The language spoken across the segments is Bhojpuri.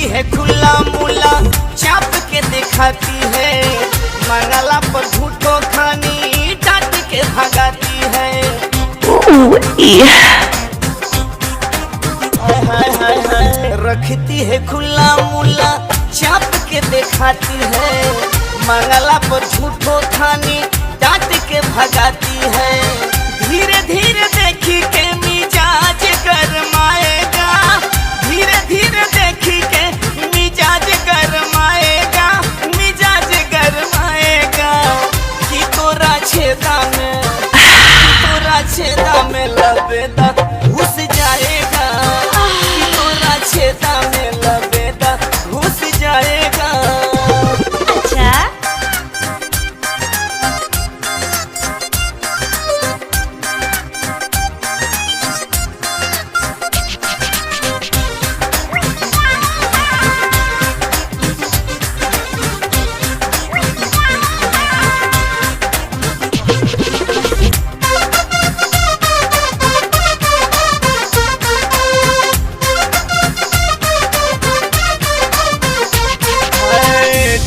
है खुला मुला चाप के दिखाती है, मंगला पर झूठो खानी डांट के भगाती है। हाय हाय हाय रखती है खुला मुला चाप के दिखाती है, मंगला पर झूठो खानी डांट के भगाती है। धीरे धीरे देखी के मिजाज गरमाएगा, धीरे धीरे देखी के मिजाज गरमाएगा, मिजाज गरमाएगा। कि तोरा छेदा में लबेदा घुस जाएगा, कि तोरा छेदा में लबेदा घुस जाएगा। अच्छा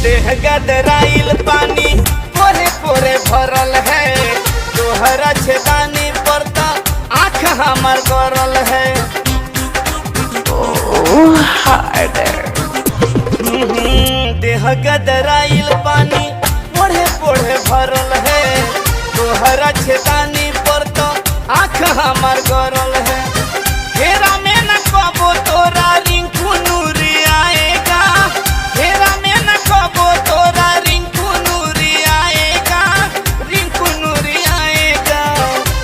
देह गदराइल पानी पोरे पोरे भरल है, तोहरा छेदानी पर तो आँख हमर गरल है। देह गदराइल पानी पोरे पोरे भरल है, तोहरा छेदानी पर तो आँख हमर गरल है। घेरा में न कबो तोरा रिंकू नूरी आएगा, घेरा में न कबो तोरा रिंकू नूरी आएगा, रिंकू नूरी आएगा।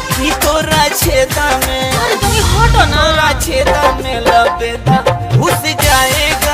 कि तोरा छेदा में अरे तुम हटो ना। तोरा छेदा में लबेदा घुस जाएगा।